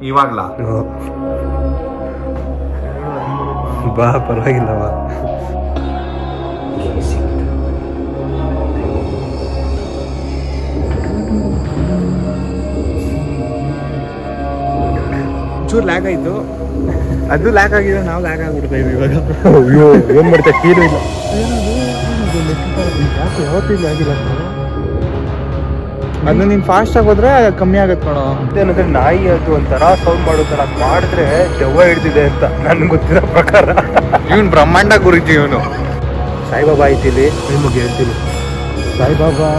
ಇವಾಗ್ಲಾ? ಬಾ, ಪರವಾಗಿಲ್ಲವಾ? ಚೂರು ಲ್ಯಾಕ್ ಆಯ್ತು, ಅದು ಲ್ಯಾಕ್ ಆಗಿದೆ, ನಾವು ಲ್ಯಾಕ್ ಆಗ್ಬಿಡ್ತಾ ಇದೀವಿ ಇವಾಗ. ಅಯ್ಯೋ, ಏನ್ ಮಾಡ್ತಾ ಕೀರು ಇಲ್ಲ. ಯಾವತ್ತಿಲ್ಲ ಆಗಿಲ್ಲ ಅದು. ನೀನ್ ಫಾಸ್ಟ್ ಆಗಿ ಹೋದ್ರೆ ಕಮ್ಮಿ ಆಗತ್ತೆ ಕಣೋ. ಏನಂದ್ರೆ ನಾಯಿ ಅದು ಒಂಥರ ಸೌಂಡ್ ಮಾಡೋದಲ್ಲ, ಮಾಡಿದ್ರೆ ದೆವ್ವ ಹಿಡ್ದಿದೆ ಅಂತ ನನ್ಗೆ ಗೊತ್ತಿರೋ ಪ್ರಕಾರ. ಇವನ್ ಬ್ರಹ್ಮಾಂಡ ಗುರುಜಿ ಇವನು. ಸಾಯಿಬಾಬಾ ಐತಿಲಿ, ನಿಮಗೆ ಹೇಳ್ತೀನಿ, ಸಾಯಿಬಾಬಾ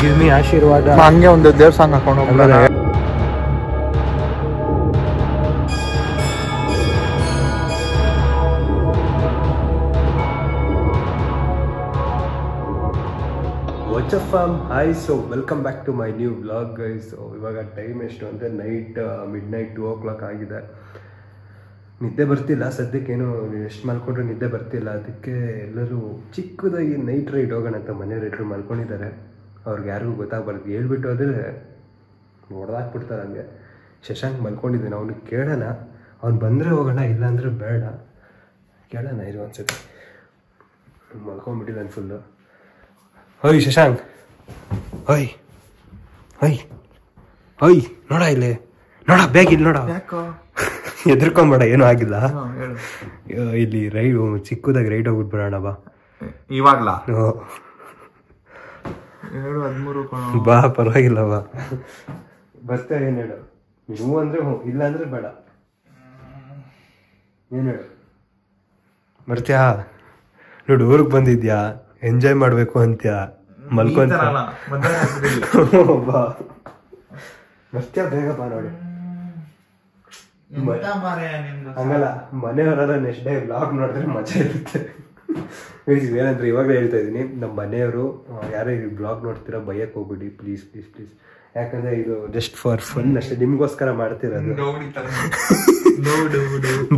ಗಿವ್ ಮಿ ಆಶೀರ್ವಾದ. ಹಂಗೆ ಒಂದು ದೇವ್ರ ಸಾಂಗ್ ಹಾಕೊಂಡು ಹೋಗ್ತಾರೆ. Hi, so welcome back to my new vlog guys. So ಇವಾಗ ಟೈಮ್ ಎಷ್ಟು ಅಂದರೆ ಮಿಡ್ ನೈಟ್ 2 o'clock ಆಗಿದೆ. ನಿದ್ದೆ ಬರ್ತಿಲ್ಲ ಸದ್ಯಕ್ಕೇನು, ಎಷ್ಟು ಮಲ್ಕೊಂಡ್ರೆ ನಿದ್ದೆ ಬರ್ತಿಲ್ಲ. ಅದಕ್ಕೆ ಎಲ್ಲರೂ ಚಿಕ್ಕದಾಗಿ ನೈಟ್ ರೈಡ್ ಹೋಗೋಣ ಅಂತ ಮನೆಯವ್ರು ಎಲ್ಲರೂ ಮಲ್ಕೊಂಡಿದ್ದಾರೆ. ಅವ್ರಿಗೆ ಯಾರಿಗೂ ಗೊತ್ತಾಗಬಾರ್ದು, ಹೇಳ್ಬಿಟ್ಟು ಆದರೆ ಹೊಡೆದಾಕ್ಬಿಡ್ತಾರೆ. ಹಂಗೆ ಶಶಾಂಕ್ ಮಲ್ಕೊಂಡಿದ್ದಾನೆ, ಅವ್ನಿಗೆ ಕೇಳೋಣ, ಅವ್ನು ಬಂದರೆ ಹೋಗೋಣ, ಇಲ್ಲಾಂದರೆ ಬೇಡ. ಕೇಳೋಣ ಇರು ಒಂದ್ಸತಿ. ಮಲ್ಕೊಂಡ್ಬಿಟ್ಟಿದ್ದಾನೆ ಫುಲ್ಲು. ಓಯ್ ಶಶಾಂಕ್, ಓಯ್ ಓಯ್ ಓಯ್, ನೋಡ ಇಲ್ಲಿ, ನೋಡ ಬ್ಯಾಗ್ ಇಲ್ಲಿ ನೋಡ. ಎದ್ರಕೊಂಬೇಡ, ಏನೂ ಆಗಿಲ್ಲ. ಇಲ್ಲಿ ರೈಡ್, ಚಿಕ್ಕದಾಗಿ ರೈಡ್ ಹೋಗ್ಬಿಟ್ಬಿಡೋಣ ಬಾ. ಇವಾಗ್ಲಾ? 7:13 ಬಾ, ಪರವಾಗಿಲ್ಲ ಬಾ. ಬರ್ತಾ ಏನು ಹೇಳು, ಹ್ಞೂ ಅಂದರೆ ಹ್ಞೂ, ಇಲ್ಲ ಅಂದರೆ ಬೇಡ. ಏನು ಹೇಳು, ಬರ್ತೀಯಾ? ನೋಡು, ಊರಿಗೆ ಬಂದಿದ್ಯಾ, ಎಂಜಾಯ್ ಮಾಡಬೇಕು ಅಂತ್ಯಾ, ಮಲ್ಕೊಂತ ಬಾ. ಬರ್ತೀಯಾ ಬೇಗ ಬಾ. ನೋಡಿ ಹಂಗಲ್ಲ, ಮನೆಯವರೆಲ್ಲ ನೆಕ್ಸ್ಟ್ ಡೇ ವ್ಲಾಗ್ ನೋಡಿದ್ರೆ ಮಜಾ ಇರುತ್ತೆ. ಏನಂದ್ರೆ ಇವಾಗಲೇ ಹೇಳ್ತಾ ಇದ್ದೀನಿ, ನಮ್ಮ ಮನೆಯವರು ಯಾರೋ ಈ ಬ್ಲಾಗ್ ನೋಡ್ತೀರಾ ಬೈಯಕ್ಕೆ ಹೋಗ್ಬಿಡಿ ಪ್ಲೀಸ್ ಪ್ಲೀಸ್ ಪ್ಲೀಸ್. ಯಾಕಂದ್ರೆ ಇದು ಜಸ್ಟ್ ಫಾರ್ ಫನ್ ಅಷ್ಟೇ, ನಿಮ್ಗೋಸ್ಕರ ಮಾಡ್ತಿರೋದು.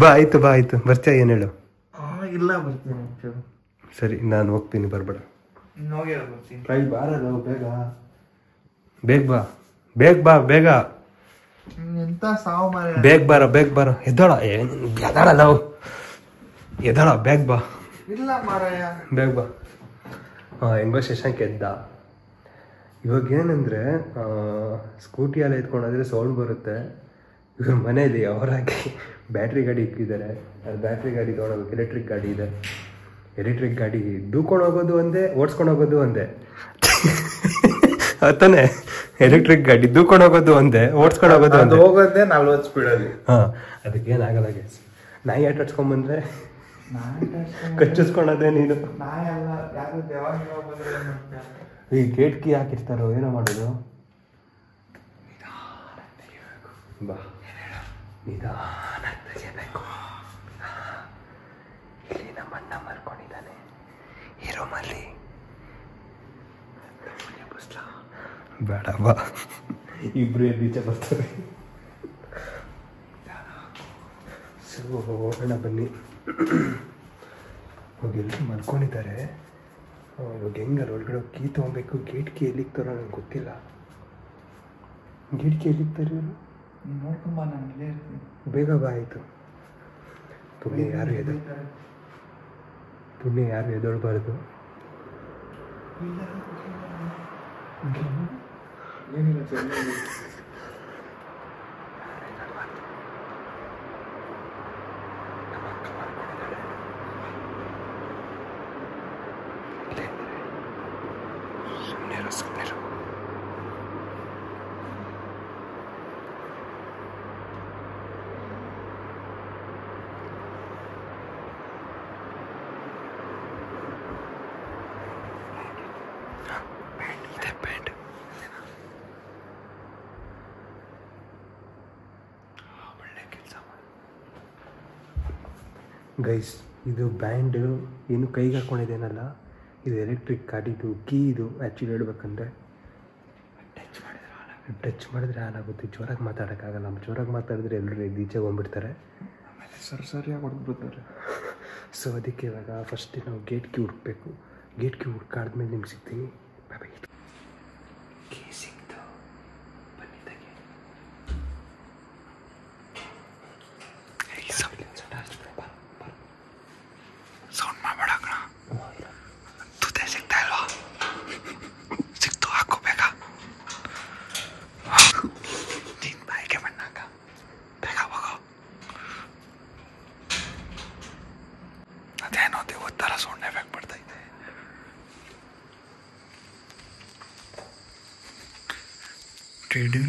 ಬಾ ಆಯ್ತು, ಬಾ ಆಯ್ತು. ಬರ್ತೀಯಾ? ಏನು ಹೇಳು. ಇಲ್ಲ, ಬರ್ತೀನಿ. ಸರಿ, ನಾನು ಹೋಗ್ತೀನಿ, ಬರ್ಬೇಡ. ಬಾರದು, ಬೇಗ ಬೇಗ ಬಾ, ಬೇಗ ಬಾ, ಬೇಗ ಬೇಗ ಬಾರ, ಬೇಗ ಬಾರ. ಎದ್ದಾಳ, ಎದ್ದಾಳ ನಾವು, ಎದ್ದಾಳ, ಬೇಗ ಬಾ, ಬೇಗ ಬಾ. ಹೆಂಗೋ ಶಶಾಂಕ್ ಎದ್ದ. ಇವಾಗ ಏನಂದರೆ ಸ್ಕೂಟಿ ಎಲ್ಲ ಎತ್ಕೊಂಡೋದ್ರೆ ಸೌಂಡ್ ಬರುತ್ತೆ. ಇವ್ರ ಮನೇಲಿ ಅವರಾಗಿ ಬ್ಯಾಟ್ರಿ ಗಾಡಿ ಇಕ್ಕಿದ್ದಾರೆ. ಅದು ಬ್ಯಾಟ್ರಿ ಗಾಡಿ ತೊಗೊಳೋದು, ಎಲೆಕ್ಟ್ರಿಕ್ ಗಾಡಿ ಇದೆ. ಎಲೆಕ್ಟ್ರಿಕ್ ಗಾಡಿ ದೂಕೊಂಡು ಹೋಗೋದು ಒಂದೇ, ಓಡಿಸ್ಕೊಂಡು ಹೋಗೋದು ಒಂದೇ ಅತ್ತಾನೆ. ಎಲೆಕ್ಟ್ರಿಕ್ ಗಾಡಿ ದೂಕೊಂಡು ಹೋಗೋದು ಒಂದೇ, ಓಡಿಸ್ಕೊಂಡು ಹೋಗೋದು ಒಂದೇ. ಹೋಗೋದೇ 40 ಸ್ಪೀಡಲ್ಲಿ. ಹಾಂ, ಅದಕ್ಕೇನಾಗಲ್ಲ ಗೈಸ್. ನಾಯಿ ಆಟ ಆಡ್ಸ್ಕೊಂಬಂದ್ರೆ ಕಚ್ಚಿಸ್ಕೊಳೋದೇ ನೀನು. ಈ ಗೇಟ್ ಕೀ ಹಾಕಿರ್ತಾರೋ ಏನೋ ಮಾಡೋದು. ಬಾ, ನಿಧಾನ ತೆಗಿಬೇಕು. ಇಲ್ಲಿ ನಮ್ಮ ಅಣ್ಣ ಮಲ್ಕೊಂಡಿದ್ದಾನೆ ಈ ರೂಮಲ್ಲಿ. ಬೇಡ ಬಾ, ಇಬ್ರು ಬೀಚ ಬರ್ತಾರೆ. ಸೊ ಹೋಗೋಣ ಬನ್ನಿ. ಇವಾಗ ಎಲ್ಲರೂ ಮಲ್ಕೊಂಡಿದ್ದಾರೆ. ಇವಾಗ ಹೆಂಗಾರ ಒಳಗಡೆ ಕೀ ತೊಗೊಬೇಕು. ಗೇಟ್ ಕೀ ಎಲ್ಲಿಗೆ ತರೋ ನಂಗೆ ಗೊತ್ತಿಲ್ಲ. ಗೇಟ್ ಕೀ ಎಲ್ಲಿಗೆ ತರೋ ನೋಡ್ಕೊಂಬ, ನಾನು ಇಲ್ಲೇ ಇರ್ತೀನಿ. ಬೇಗ ಬಾ. ಆಯಿತು. ಪುಣ್ಯ ಯಾರು ಎದೊಳ್ಬಾರ್ದು. ಏನಿಲ್ಲ, ಸುಮ್ಮನೆ ಗೈಸ್, ಇದು ಬ್ಯಾಂಡ್ ಏನು ಕೈಗೆ ಹಾಕ್ಕೊಂಡಿದ್ದೇನಲ್ಲ, ಇದು ಎಲೆಕ್ಟ್ರಿಕ್ ಗಾಡಿದು ಕೀ. ಇದು ಆ್ಯಕ್ಚುಲಿ ಹೇಳ್ಬೇಕಂದ್ರೆ ಟಚ್ ಮಾಡಿದ್ರೆ ಆನ್ ಆಗುತ್ತೆ. ಜೋರಾಗಿ ಮಾತಾಡೋಕ್ಕಾಗಲ್ಲ. ಜೋರಾಗಿ ಮಾತಾಡಿದ್ರೆ ಎಲ್ಲರೂ ಈಚೆಗೆ ಹೋಗ್ಬಿಡ್ತಾರೆ, ಆಮೇಲೆ ಸರಿಯಾಗಿ ಹೊಡೆದ್ಬಿಡ್ತಾರೆ. ಸೊ ಅದಕ್ಕೆ ಇವಾಗ ಫಸ್ಟ್ ನಾವು ಗೇಟ್ ಕೀ ಹುಡುಕಬೇಕು. ಗೇಟ್ ಕೀ ಹುಡ್ಕಾದ್ಮೇಲೆ ನಿಮ್ಗೆ ಸಿಗ್ತೀನಿ. ಬಾಯ್. ಕೀ ಸಿಕ್ತು, ಬನ್ನಿ ತೆಗೆ. ಗೈಸ್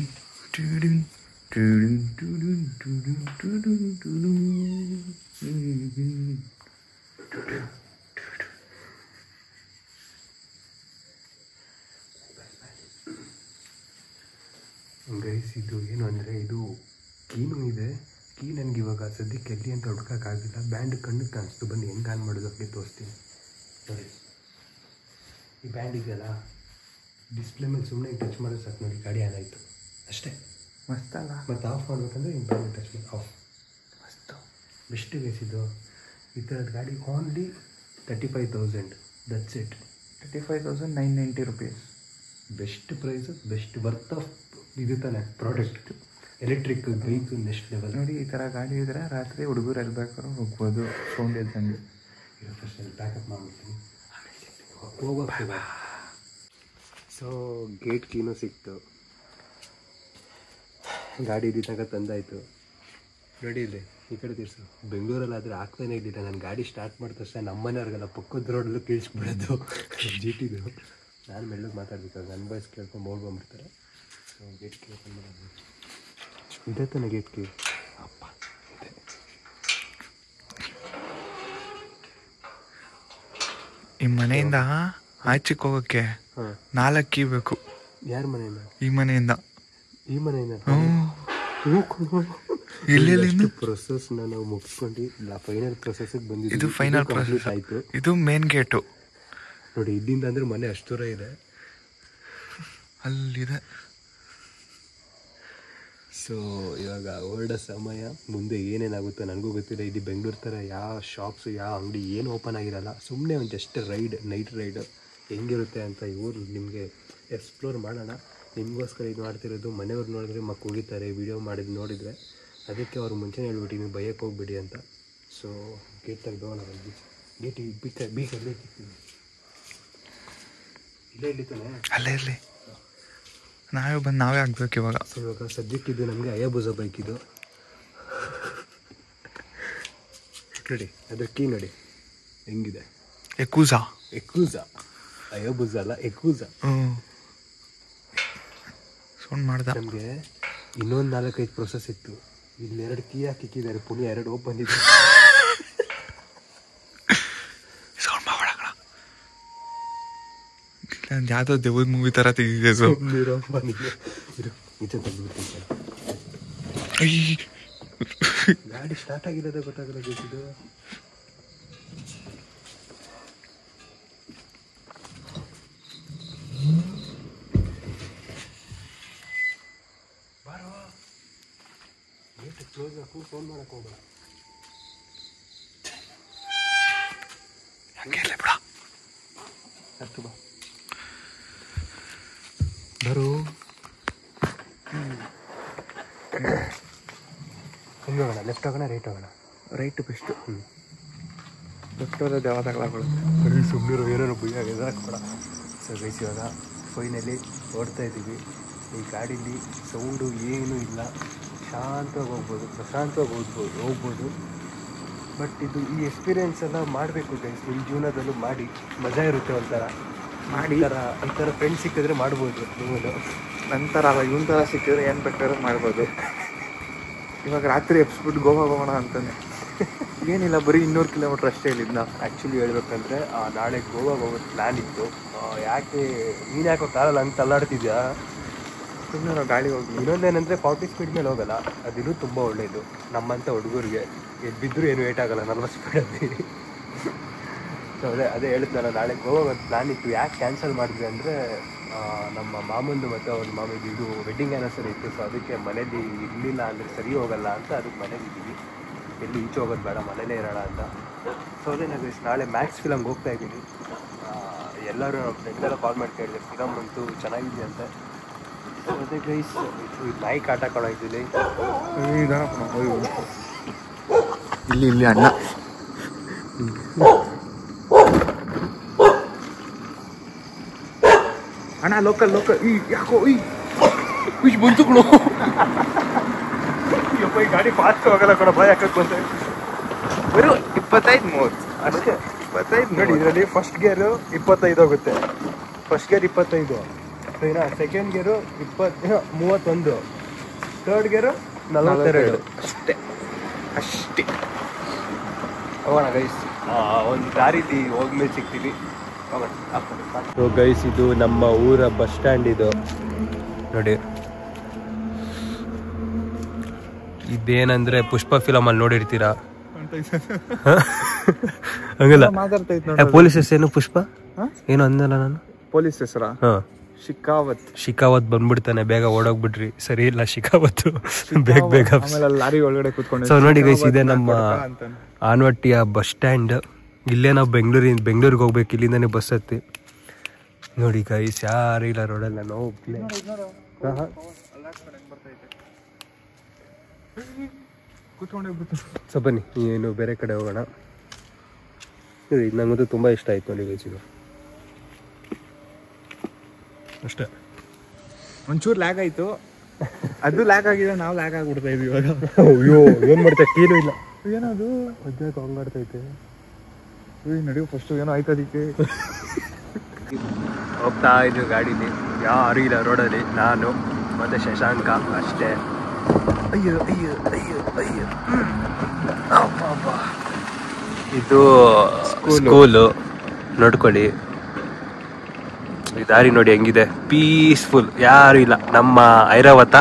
ಇದು ಏನು ಅಂದರೆ ಇದು ಕೀನು ಇದೆ. ಕೀ ನನಗೆ ಇವಾಗ ಸದ್ಯಕ್ಕೆ ಎಲ್ಲಿ ಅಂತ ಹುಡ್ಕೋಕ್ಕಾಗಿಲ್ಲ. ಬ್ಯಾಂಡ್ ಕಣ್ಣಿಗೆ ಕಾಣಿಸ್ತು. ಬನ್ನಿ ಹೆಂಗೆ ಆನ್ ಮಾಡೋದು ಹಾಗೆ ತೋರಿಸ್ತೀನಿ ನೋಡಿ. ಈ ಬ್ಯಾಂಡ್ ಇದೆಯಲ್ಲ, ಡಿಸ್ಪ್ಲೇ ಮೇಲೆ ಸುಮ್ಮನೆ ಟಚ್ ಮಾಡೋದು ಸಾಕು ನೋಡಿ, ಗಾಡಿ ಆನ್ ಆಯಿತು ಅಷ್ಟೇ. ಮಸ್ತಲ್ಲ. ಮತ್ತು ಆಫ್ ಮಾಡ್ಬೇಕಂದ್ರೆ ಹಿಂಗೆ ಬ್ಯಾಂಡ್ ಟಚ್ ಮಾಡಿ ಆಫ್. ಮಸ್ತು ಬೆಸ್ಟ್ ಗೈಸ್ ಇದು. ಈ ಥರದ ಗಾಡಿ only 35,000. That's it. 35,990 rupees. Best price, best worth of ಇದು ತಾನೆ product. Electric bike next level ನೋಡಿ. ಈ ಥರ ಗಾಡಿ ಇದ್ರೆ ರಾತ್ರಿ ಹುಡುಗರು ಎಲ್ಲಿ ಬೇಕಾದ್ರೂ ಹೋಗ್ಬೋದು. ಸೌಂಡ್ ಇದ್ದಂಗೆ. ಈಗ ಫಸ್ಟ್ ಅಲ್ಲಿ ಪ್ಯಾಕಪ್ ಮಾಡ್ಬಿಡ್ತೀನಿ, ಹೋಗೋಗ್ತೀವ. ಸೊ ಗೇಟ್ ಕೀನೂ ಸಿಕ್ತು, ಗಾಡಿ ಇಲ್ಲಿ ತನಕ ತಂದಾಯಿತು. ನೋಡಿ ಇಲ್ಲಿ ಈ ಕಡೆ ತಿರ್ಸು. ಬೆಂಗಳೂರಲ್ಲಾದರೆ ಆಗ್ತಾನೆ ಇದ್ದಿಲ್ಲ. ನಾನು ಗಾಡಿ ಸ್ಟಾರ್ಟ್ ಮಾಡಿದ ತಕ್ಷಣ ನಮ್ಮ ಮನೆಯವ್ರಿಗೆಲ್ಲ ಪಕ್ಕದ ರೋಡಲ್ಲೂ ಕೇಳಿಸ್ಬಿಡೋದು ಜಿ ಟಿದು. ನಾನು ಮೆಲ್ಲಗೆ ಮಾತಾಡ್ಬೇಕಾದ್ರೆ ನನ್ನ ಬಾಯ್ಸ್ ಕೇಳ್ಕೊಂಡು ಹೋಗ್ಬಂದ್ಬಿಡ್ತಾರೆ. ಸೊ ಗೇಟ್ ಕೀ ಓಪನ್ ಮಾಡೋದು ಇದೆ ತಾನೆ. ಗೇಟ್ ಕೀ ಅಪ್ಪ ಇದೆ. ಈ ಮನೆಯಿಂದ ಆಚೆಗೆ ಹೋಗೋಕ್ಕೆ 4 ಕೀ ಬೇಕು. ಯಾರ ಮನೆಯಿಂದ? ಈ ಮನೆಯಿಂದ. ಈ ಮನೆಯಿಂದ ಎಲ್ಲೆಲ್ಲಿ ಪ್ರೊಸೆಸ್ನ ನಾವು ಮುಗಿಸ್ಕೊಂಡು ಫೈನಲ್ ಪ್ರೊಸೆಸ್ಗೆ ಬಂದಿದ್ದೀವಿ. ಇದು ಫೈನಲ್ ಪ್ರೊಸೆಸ್ ಆಯಿತು. ಇದು ಮೇನ್ ಗೇಟು ನೋಡಿ. ಇಲ್ಲಿಂದ ಅಂದರೆ ಮನೆ ಅಷ್ಟು ದೂರ ಇದೆ, ಅಲ್ಲಿದೆ. ಸೊ ಇವಾಗ ಹೊರಡೋ ಸಮಯ. ಮುಂದೆ ಏನೇನಾಗುತ್ತೋ ನನಗೂ ಗೊತ್ತಿಲ್ಲ. ಇಲ್ಲಿ ಬೆಂಗಳೂರು ಥರ ಯಾವ ಶಾಪ್ಸು ಯಾವ ಅಂಗಡಿ ಏನು ಓಪನ್ ಆಗಿರಲ್ಲ. ಸುಮ್ಮನೆ ಒಂದು ಜಸ್ಟ್ ರೈಡ್, ನೈಟ್ ರೈಡ್ ಹೆಂಗಿರುತ್ತೆ ಅಂತ ಇವರು ನಿಮಗೆ ಎಕ್ಸ್ಪ್ಲೋರ್ ಮಾಡೋಣ. ನಿಮಗೋಸ್ಕರ ಇದು ಮಾಡ್ತಿರೋದು. ಮನೆಯವ್ರು ನೋಡಿದ್ರೆ ಮಕ್ಕಳು ಹೋಗಿದ್ದಾರೆ ವೀಡಿಯೋ ಮಾಡಿದ್ದು ನೋಡಿದರೆ, ಅದಕ್ಕೆ ಅವ್ರು ಮುಂಚೆನೇ ಹೇಳ್ಬಿಟ್ಟು ನೀವು ಭಯಕ್ಕೆ ಹೋಗ್ಬಿಡಿ ಅಂತ. ಸೊ ಗೇಟ್ ತೆಗೆದೋಣ. ಗೇಟ್ ಬೀಕಲ್ಲೇ ಇಟ್ಟಿರ್ತೀನಿ. ಇಲ್ಲೇ ಇಲ್ಲಿತಾನೆ, ಅಲ್ಲೇ ಇರಲಿ. ನಾವೇ ಬಂದು ನಾವೇ ಆಗ್ಬೇಕು ಇವಾಗ. ಸೊ ಇವಾಗ ಸದ್ಯಕ್ಕಿದ್ದು ನಮಗೆ ಅಯಾಬುಜಾ ಬೈಕ್ ಇದು ನೋಡಿ. ಅದ್ರ ಕೀ ನೋಡಿ ಹೆಂಗಿದೆ. ಎಕೂಜಾ ಅಯಾಬುಜಾ ಅಲ್ಲ, ಎಕೂಜಾ. ಸೌಂಡ್ ಮಾಡ್ದ. ನಮಗೆ ಇನ್ನೊಂದು 4-5 ಪ್ರೊಸೆಸ್ ಇತ್ತು. ಇಲ್ಲಿ 2 ಕೀ ಹಾಕಿಕ್ಕಿದ್ದಾರೆ, ಪುಣ್ಯ 2 ಓಪನ್ ಇದೆ. ಸೌಂಡ್ ಮಾಡಬೇಡ. ಯಾವುದೋ ದೇವದ ಮೂವಿ ಥರ ತೆಗೆದಿದೆ. ಗಾಡಿ ಸ್ಟಾರ್ಟ್ ಆಗಿರೋದೇ ಗೊತ್ತಾಗಲ್ಲ ಬೇಕಿದ್ದು. ಬಾರೋ ಗೇಟ್ ಕ್ಲೋಸ್ ಹಾಕು, ಫೋನ್ ಮಾಡಕ್ಕೆ ಹೋಗಬೇಡ. ಹಂಗೆ ಇರಲಿ ಬಿಡ. ಹತ್ತು ಬಾ ಬರು. ಹೆಂಗೆ ಹೋಗೋಣ? ಲೆಫ್ಟ್ ಹೋಗೋಣ, ರೈಟ್ ಹೋಗೋಣ? Right best. ಲೆಫ್ಟ್ ಹೋಗೋದು ಯಾವ್ದಾಗಲಾಗ್ಬಿಡುತ್ತೆ. ಬರೀ ಸುಮ್ಮನೆ ಏನಾರು ಭಯ ಕೂಡ. ಸೊ ಗೈಸ್ ಇವಾಗ ಫೈನಲಿ ಓಡ್ತಾ ಇದ್ದೀವಿ. ಈ ಗಾಡೀಲಿ ಸೌಂಡು ಏನೂ ಇಲ್ಲ, ಶಾಂತವಾಗಿ ಹೋಗ್ಬೋದು, ಪ್ರಶಾಂತವಾಗಿ ಹೋಗ್ಬೋದು. ಬಟ್ ಇದು ಈ ಎಕ್ಸ್ಪೀರಿಯೆನ್ಸ್ ಎಲ್ಲ ಮಾಡಬೇಕು ಗೈಸ್. ನಿಮ್ಮ ಜೀವನದಲ್ಲೂ ಮಾಡಿ, ಮಜಾ ಇರುತ್ತೆ ಒಂಥರ. ಮಾಡಿ ಈ ಥರ ಫ್ರೆಂಡ್ಸ್ ಸಿಕ್ಕಿದ್ರೆ ಮಾಡ್ಬೋದು ನೀವು. ನಂತರ ಅಲ್ಲ, ಇವನ್ ಥರ ಸಿಕ್ಕಿದ್ರೆ ಏನು ಬೇಕಾದ್ರೂ ಮಾಡ್ಬೋದು. ಇವಾಗ ರಾತ್ರಿ ಎಬ್ಸ್ಬಿಟ್ಟು ಗೋವಾ ಹೋಗೋಣ ಅಂತಾನೆ. ಏನಿಲ್ಲ, ಬರೀ 200 ಕಿಲೋಮೀಟ್ರ್ ಅಷ್ಟೇ ಇಲ್ಲಿಂದ. ಆ್ಯಕ್ಚುಲಿ ಹೇಳ್ಬೇಕಂದ್ರೆ ನಾಳೆ ಗೋವಾಗೆ ಹೋಗೋದು ಪ್ಲ್ಯಾನ್ ಇತ್ತು. ಯಾಕೆ ನೀನು ಯಾಕೋ ಕಾಲಲ್ಲಿ ಹಂಗೆ ತಲ್ಲಾಡ್ತಿದ್ಯಾ? ಸುಮ್ಮನೆ ನಾವು ಗಾಡಿ ಹೋಗಿ. ಇನ್ನೊಂದೇನೆಂದರೆ 40 ಸ್ಪೀಡ್ ಮೇಲೆ ಹೋಗಲ್ಲ, ಅದಿನ್ನೂ ತುಂಬ ಒಳ್ಳೆಯದು ನಮ್ಮಂಥ ಹುಡುಗರಿಗೆ. ಎದ್ಬಿದ್ದರೂ ಏನು ವೇಟ್ ಆಗೋಲ್ಲ 40 ಸ್ಪೀಡಲ್ಲಿ. ಸೊ ಅದೇ ಹೇಳ್ತಾನೆ, ನಾಳೆ ಗೋವಾಗ ಒಂದು ಪ್ಲ್ಯಾನ್ ಇತ್ತು. ಯಾಕೆ ಕ್ಯಾನ್ಸಲ್ ಮಾಡಿದ್ವಿ ಅಂದರೆ ನಮ್ಮ ಮಾಮಂದು ಮತ್ತು ಅವ್ರ ಮಾಮಿದು ಇದು ವೆಡ್ಡಿಂಗ್ ಆ್ಯನಿವರ್ಸರಿ ಇತ್ತು. ಸೊ ಅದಕ್ಕೆ ಮನೇಲಿ ಇರಲಿಲ್ಲ ಅಂದರೆ ಸರಿ ಹೋಗಲ್ಲ ಅಂತ ಅದಕ್ಕೆ ಮನೇಲಿ ಇದ್ದೀವಿ. ಎಲ್ಲಿ ಈಚೆ ಹೋಗೋದು ಬೇಡ, ಮನೇಲೇ ಇರೋಣ ಅಂತ. ಸೊ ಅದೇ ನಾನು ನಾಳೆ ಮ್ಯಾಕ್ಸ್ ಫಿಲಮ್ಗೆ ಹೋಗ್ತಾ ಇದ್ದೀನಿ. ಎಲ್ಲರೂ ನಮ್ಮ ಫ್ರೆಂಡ್ಸೆಲ್ಲ ಕಾಲ್ ಮಾಡಿ ಕೇಳಿದೆ, ಫಿಲಮ್ ಅಂತೂ ಚೆನ್ನಾಗಿದೆ ಅಂತ. ಸೊ ಅದೇ ಗೈಸ್ ನಾಯಿ ಕಾಟ ಕೊಡೋಯ್ತಿದೆ. ಇಲ್ಲಿ ಅಣ್ಣ ಅಣ್ಣ ಲೋಕಲ್ ಈ ಯಾಕೋ ಬಂತು ಕಣೋ. ಯಪ್ಪ ಈ ಗಾಡಿ ಫಾಸ್ಟ್ ಹೋಗಲ್ಲ ಕೂಡ, ಭಯ ಯಾಕಕ್ಕೆ ಬಂದೆ. ಬರೋ 25-30 ಅಷ್ಟೇ. 25 ನೋಡಿ ಇದರಲ್ಲಿ ಫಸ್ಟ್ ಗೇರು 25 ಹೋಗುತ್ತೆ. ಫಸ್ಟ್ ಗೇರ್ 25, ಸರಿನಾ? ಸೆಕೆಂಡ್ ಗೇರು 31, ಥರ್ಡ್ ಗೇರು 42 ಅಷ್ಟೇ ಅಷ್ಟೇ. ಹೋಗೋಣ ಗೈಸ್, ಒಂದು ದಾರಿಲಿ ಹೋಗ್ಮೇಲೆ ಸಿಗ್ತೀವಿ. ಸೊ ಗೈಸ್, ಇದು ನಮ್ಮ ಊರ ಬಸ್ ಸ್ಟ್ಯಾಂಡ್. ಇದು ನೋಡಿ, ಇದೇನಂದ್ರೆ ಪುಷ್ಪ ಫಿಲಮ್ ಅಲ್ಲಿ ನೋಡಿರ್ತೀರಾ ಹಂಗಲ್ಲ. ಪೊಲೀಸ್ ಹೆಸರೇನು? ಪುಷ್ಪ ಏನು ಅಂದಲ್ಲ ನಾನು. ಪೊಲೀಸ್ ಹೆಸರಾ? ಶಿಕಾವತ್ ಬಂದ್ಬಿಡ್ತಾನೆ, ಬೇಗ ಓಡೋಗ್ಬಿಟ್ರಿ. ಸರಿ ಇಲ್ಲ ಶಿಕಾವತ್ತು, ಬೇಗ ಲಾರಿ ಒಳಗಡೆ ಕೂತ್ಕೊಂಡು. ಸೊ ನೋಡಿ ಗೈಸ್, ಇದೆ ನಮ್ಮ ಆನ್ವಟ್ಟಿಯ ಬಸ್ ಸ್ಟ್ಯಾಂಡ್. ಇಲ್ಲೇ ನಾವು ಬೆಂಗಳೂರಿಗೆ ಹೋಗ್ಬೇಕು, ಇಲ್ಲಿಂದಾನೆ ಬಸ್ ಹತ್ತಿ. ನೋಡಿ ಗೈಸ್, ಯಾರು ಇಲ್ಲ ರೋಡಲ್ಲ, ನಾವು ಒಬ್ನೇ. ಸೊ ಬನ್ನಿ, ಏನು ಬೇರೆ ಕಡೆ ಹೋಗೋಣ. ಇದು ನಂಗಂತೂ ತುಂಬಾ ಇಷ್ಟ ಆಯ್ತು ನೋಡಿ ಗೈಸ್. ಇದು ಅಷ್ಟೇ, ಒಂಚೂರು ಲ್ಯಾಗ್ ಆಯ್ತು. ಅದು ಲ್ಯಾಗ್ ಆಗಿದೆ, ನಾವು ಲ್ಯಾಗ್ ಆಗ್ಬಿಡ್ತಾ ಇದೀವಿ ಇವಾಗ. ಅಯ್ಯೋ, ಏನ್ ಮಾಡ್ತಾ ಏನು ಇಲ್ಲ. ಏನದು ಅದ್ಯಾಕೆ ಹಂಗಾಡ್ತೈತೆ? ನಡೆಯೋ ಫಸ್ಟ್ ಏನೋ ಆಯ್ತದಕ್ಕೆ. ಹೋಗ್ತಾ ಇದ್ವಿ ಗಾಡೀಲಿ, ಯಾರು ಇಲ್ಲ ರೋಡಲ್ಲಿ, ನಾನು ಮತ್ತೆ ಶಶಾಂಕ ಅಷ್ಟೇ. ಅಯ್ಯೋ ಅಯ್ಯೋ ಅಯ್ಯೋ ಅಯ್ಯೋ. ಇದು ಸ್ಕೂಲು ನೋಡ್ಕೊಳ್ಳಿ. ಈ ದಾರಿ ನೋಡಿ ಹೆಂಗಿದೆ, ಪೀಸ್ಫುಲ್, ಯಾರು ಇಲ್ಲ. ನಮ್ಮ ಐರಾವತ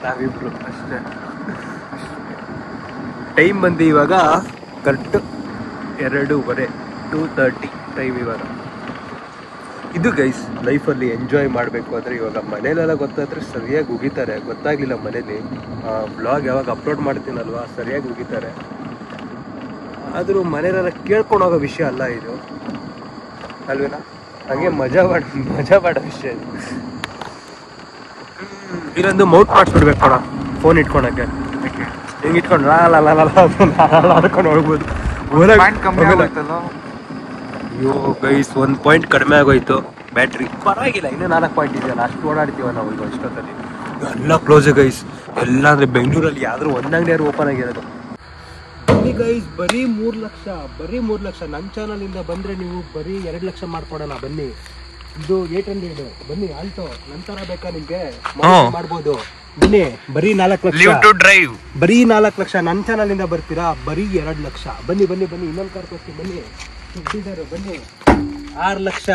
ನಾವಿಬ್ರು ಅಷ್ಟೇ. ಟೈಮ್ ಬಂದು ಇವಾಗ ಕರೆಕ್ಟ್ 2:30, 2:30 ಟೈಮ್ ಇವಾಗ. ಇದು ಗೈಸ್, ಲೈಫಲ್ಲಿ ಎಂಜಾಯ್ ಮಾಡಬೇಕು ಅಂದರೆ ಇವಾಗ ಮನೇಲೆಲ್ಲ ಗೊತ್ತಾದ್ರೆ ಸರಿಯಾಗಿ ಉಗಿತಾರೆ. ಗೊತ್ತಾಗಲಿಲ್ಲ ಮನೇಲಿ, ಬ್ಲಾಗ್ ಯಾವಾಗ ಅಪ್ಲೋಡ್ ಮಾಡ್ತೀನಲ್ವಾ ಸರಿಯಾಗಿ ಉಗಿತಾರೆ. ಆದರೂ ಮನೇಲೆಲ್ಲ ಕೇಳ್ಕೊಂಡು ಹೋಗೋ ವಿಷಯ ಅಲ್ಲ ಇದು, ಅಲ್ವೇನಾ? ಹಾಗೆ ಮಜಾ ಮಾಡೋ ವಿಷಯ ಇದು. ಇಲ್ಲೊಂದು ಮೌಂಟ್ ಮಾಡಿಸ್ಬಿಡ್ಬೇಕು ಕೊಡ, ಫೋನ್ ಇಟ್ಕೊಳಕ್ಕೆ. ಹಿಂಗೆ ಇಟ್ಕೊಂಡು ಆಡ್ಕೊಂಡು ಹೋಗ್ಬೋದು. ಅಯ್ಯೋ ಗೈಸ್, 1 ಪಾಯಿಂಟ್ ಕಡಿಮೆ ಆಗೋಯ್ತು ಬ್ಯಾಟ್ರಿ. ಪರವಾಗಿಲ್ಲ, ಇನ್ನೂ 4 ಪಾಯಿಂಟ್ ಇದೆಯಲ್ಲ, ಅಷ್ಟು ಓಡಾಡ್ತೀವ ನಾವು ಈಗ ಇಷ್ಟೊತ್ತಲ್ಲಿ. ಎಲ್ಲ ಕ್ಲೋಸ್ ಗೈಸ್, ಎಲ್ಲ ಅಂದರೆ ಬೆಂಗಳೂರಲ್ಲಿ ಯಾವ್ದಾದ್ರು ಒಂದು ಅಂಗಡಿ ಯಾರು ಓಪನ್ ಆಗಿರೋದು. ಬನ್ನಿ ಗೈಸ್, ಬರೀ 3 ಲಕ್ಷ, ಬರೀ 3 ಲಕ್ಷ. ನನ್ನ ಚಾನಲಿಂದ ಬಂದರೆ ನೀವು ಬರೀ 2 ಲಕ್ಷ ಮಾಡ್ಕೊಡೋಣ. ಬನ್ನಿ, ಇದು 800. ಬನ್ನಿ, ಆಲ್ಟೋ ನಂತರ ಬೇಕಾ ನಿಮಗೆ ಮಾಡ್ಬೋದು. ಬನ್ನಿ, ಬರೀ 4 ಲಕ್ಷ ಡ್ರೈವ್, ಬರೀ 4 ಲಕ್ಷ. ನನ್ನ ಚಾನಲಿಂದ ಬರ್ತೀರಾ, ಬರೀ 2 ಲಕ್ಷ. ಬನ್ನಿ ಬನ್ನಿ ಬನ್ನಿ, ಇನ್ನೊಂದು ಕಾರ್ ಕೊಡ್ತೀನಿ ಬನ್ನಿ. ಬನ್ನಿ, 6 ಲಕ್ಷ.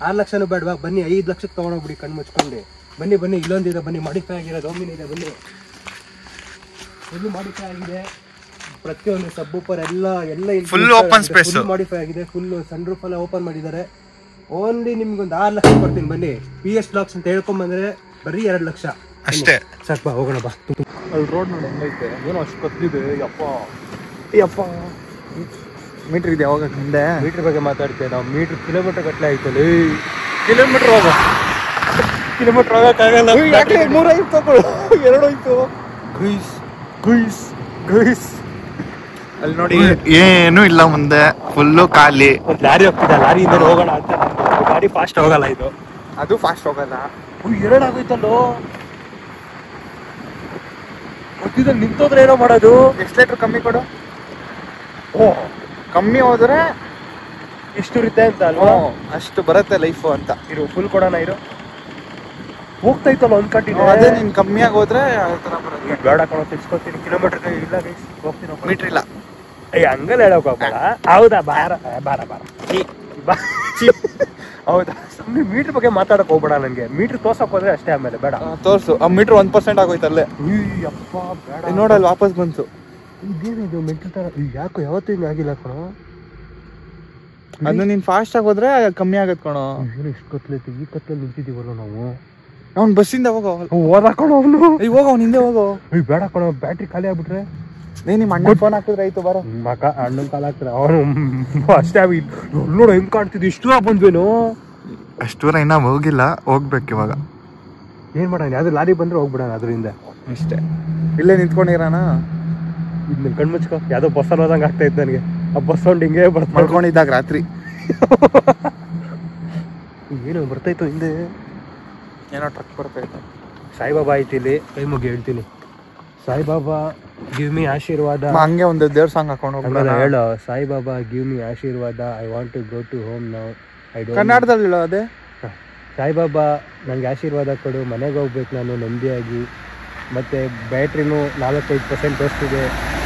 6 ಲಕ್ಷನೂ ಬೇಡವಾ? ಬನ್ನಿ, 5 ಲಕ್ಷಕ್ಕೆ ತೊಗೊಂಡೋಗ್ಬಿಡಿ ಕಣ್ಣು ಮುಚ್ಕೊಂಡು. ಬನ್ನಿ ಬನ್ನಿ, ಇಲ್ಲೊಂದಿದೆ ಬನ್ನಿ, ಮಾಡಿಫೈ ಆಗಿರೋದು ಓಮಿನ್ ಇದೆ. ಬನ್ನಿ, ಫುಲ್ ಮಾಡಿಫೈ ಆಗಿದೆ. ಪ್ರತಿಯೊಂದು ಸಬ್ಬೂಪರ್ ಎಲ್ಲ ಫುಲ್ ಓಪನ್ ಸ್ಪೇಸ್ ಮಾಡಿಫೈ ಆಗಿದೆ. ಫುಲ್ ಸನ್ ರೂಫ್ ಎಲ್ಲ ಓಪನ್ ಮಾಡಿದ್ದಾರೆ. ಓನ್ಲಿ ನಿಮ್ಗೊಂದು 6 ಲಕ್ಷ ಕೊಡ್ತೀನಿ. ಬನ್ನಿ, PS ಬ್ಲಾಗ್ಸ್ ಅಂತ ಹೇಳ್ಕೊಂಬಂದ್ರೆ ಬರೀ 2 ಲಕ್ಷ ಅಷ್ಟೇ. ಸಾಕು, ಬಾ ಹೋಗೋಣ ಬಾ. ಅಲ್ಲಿ ರೋಡ್ ನೋಡಿ ಹೆಂಗೈತೆ, ಏನೋ ಅಷ್ಟು ಕತ್ಲಿದೆ. ಯಪ್ಪ ಮೀಟ್ರ್ ಇದೆ. ಯಾವಾಗ ಹಿಂದೆ ಮೀಟ್ರ್ ಬಗ್ಗೆ ಮಾತಾಡ್ತೇವೆ ನಾವು. ಮೀಟ್ರ್ ಕಿಲೋಮೀಟರ್ ಗಟ್ಟಲೆ ಆಯ್ತಲ್ಲ. ಕಿಲೋಮೀಟ್ರ್ ಹೋಗೋಕ್ಕಾಗಲ್ಲ. 3 ತಗೊಳ್ಳು, 2 ಆಯ್ತು. ಗುಯ್ಸ್ ಅಲ್ಲಿ ನೋಡಿ ಏನು ಇಲ್ಲ, ಮುಂದೆ ಫುಲ್ಲು ಖಾಲಿ. ಒಂದು ಲಾರಿ ಹೋಗ್ತಿದ್ದ, ಲಾರಿಯಿಂದ ಹೋಗೋಣ ಅಂತ. ಗಾಡಿ ಫಾಸ್ಟ್ ಹೋಗಲ್ಲ, ಇದು ಅದು ಫಾಸ್ಟ್ ಹೋಗಲ್ಲ. 2 ಆಗೋಯ್ತಲ್ಲೋ. ಮಧ್ಯದಲ್ಲಿ ನಿಂತೋದ್ರೆ ಏನೋ ಮಾಡೋದು. ಎಕ್ಸ್ಲೇಟರ್ ಕಮ್ಮಿ ಕೊಡು. ಓಹ್, ಕಮ್ಮಿ ಹೋದ್ರೆ ಎಷ್ಟು ಇರುತ್ತೆ ಅಂತ ಅಲ್ವಾ? ಅಷ್ಟು ಬರುತ್ತೆ ಲೈಫು ಅಂತ. ಇರು, ಫುಲ್ ಕೊಡೋಣ. ಇರು, ಹೋಗ್ತೈತಲ್ಲ ಒಂದು ಕಂಟಿನ್ಯೂ. ಅದೇ ನೀನು ಕಮ್ಮಿಯಾಗಿ ಹೋದ್ರೆ ಆ ಥರ ಬರುತ್ತೆ. ಬೇಡ ಕಣೋ, ತಿಳ್ಸ್ಕೊತೀನಿ. ಕಿಲೋಮೀಟರ್ ಇಲ್ಲ ಗೈಸ್, ಹೋಗ್ತೀನಿ. ಮೀಟ್ರ್ ಇಲ್ಲ. ಹಂಗಲ್ಲ ಹೇಳೋಕೆ ಹೋಗಲ್ಲ. ಹೌದಾ? ಬಾರ ಹೌದಾ? ಸುಮ್ಮನೆ ಮೀಟ್ರ್ ಬಗ್ಗೆ ಮಾತಾಡಕ್ ಹೋಗ್ಬೇಡ. ನನಗೆ ಮೀಟ್ರ್ ತೋರ್ಸಕ್ ಹೋದ್ರೆ ಅಷ್ಟೇ, ಆಮೇಲೆ ಬೇಡ. ತೋರ್ಸು. ಆ ಮೀಟ್ರ್ 1% ಆಗೋಯ್ತಲ್ಲೇ. ಅಪ್ಪ ಬೇಡ. ನೋಡಲ್ಲಿ ವಾಪಸ್ ಬಂತು. ಇದೇನಿದು ಮೆಂಟಲ್ ತರ? ಯಾಕೋ ಯಾವತ್ತೂ ಹಿಂಗೆ ಆಗಿಲ್ಲ ಕಣೋ. ಅದು ನೀನು ಫಾಸ್ಟ್ ಆಗಿ ಹೋದ್ರೆ ಕಮ್ಮಿ ಆಗತ್ತೆ ಕಣೋ. ಏನು ಇಷ್ಟು ಕತ್ಲೈತಿ? ಈ ಕತ್ಲಲ್ಲಿ ನಿಂತಿದ್ದೀವಲ್ಲ ನಾವು. ಅವ್ನು ಬಸ್ಸಿಂದ ಹೋಗೋ. ಓದಾಕೊಂಡು ಅವನು ಹೋಗೋ, ಅವ್ನು ಹಿಂದೆ ಹೋಗೋ. ಬೇಡ ಕಣೋ, ಬ್ಯಾಟ್ರಿ ಖಾಲಿ ಆಗ್ಬಿಟ್ರೆ. ನಿಮ್ಮ ಅಣ್ಣ ಫೋನ್ ಹಾಕಿದ್ರೆ ಆಯ್ತು. ಬರೋ ಮಕ ಅಣ್ಣನ ಕಾಲ ಹಾಕ್ತಾರೆ ಅವನು ಅಷ್ಟೇ. ನೋಡು ಹೆಂಗ್ ಕಾಣ್ತಿದ್ವಿ. ಇಷ್ಟು ದೂರ ಬಂದ್ವೇನು? ಅಷ್ಟು ದೂರ ಇನ್ನೂ ಹೋಗಿಲ್ಲ, ಹೋಗ್ಬೇಕು ಇವಾಗ. ಏನ್ ಮಾಡೋಣ? ಯಾವ್ದು ಲಾರಿ ಬಂದ್ರೆ ಹೋಗ್ಬಿಡೋಣ ಅದರಿಂದ ಅಷ್ಟೇ. ಇಲ್ಲೇ ನಿಂತ್ಕೊಂಡಿರೋಣ. ಇದು ಕಣ್ಮುಚ್ಕೊ. ಯಾವ್ದೋ ಬಸ್ಸಲ್ಲಿ ಹೋದಂಗೆ ಆಗ್ತಾ ಇತ್ತು ನನಗೆ. ಆ ಬಸ್ ಸೌಂಡ್ ಹಿಂಗೆ ಮಾಡ್ಕೊಂಡಿದ್ದಾಗ ರಾತ್ರಿ ಏನು ಬರ್ತಾಯಿತ್ತು ಹಿಂದೆ, ಏನೋ ಟ್ರಕ್ ಬರ್ತೈತೆ. ಸಾಯಿಬಾಬಾ ಐತಿ ಇಲ್ಲಿ. ಕೈ ಮುಗಿ ಹೇಳ್ತೀನಿ, ಸಾಯಿಬಾಬಾ ಗಿವ್ ಮಿ ಆಶೀರ್ವಾದ. ಹಂಗೆ ಒಂದು ದೇವ್ರ ಸಾಂಗ್ ಹಾಕೊಂಡು ಹೋಗ್ಬಿಡೋಣ. ಹೇಳೋ, ಸಾಯಿಬಾಬಾ ಗಿವ್ ಮಿ ಆಶೀರ್ವಾದ. I want to go to home now. I don't. ಕನ್ನಡದಲ್ಲಿ ಹೇಳೋ. ಅದೇ ಸಾಯಿಬಾಬಾ ನನಗೆ ಆಶೀರ್ವಾದ ಕೊಡು, ಮನೆಗೆ ಹೋಗ್ಬೇಕು ನಾನು ನೆಮ್ಮದಿಯಾಗಿ. ಮತ್ತು ಬ್ಯಾಟ್ರಿನೂ 4-5% ತೋರಿಸ್ತಿದೆ,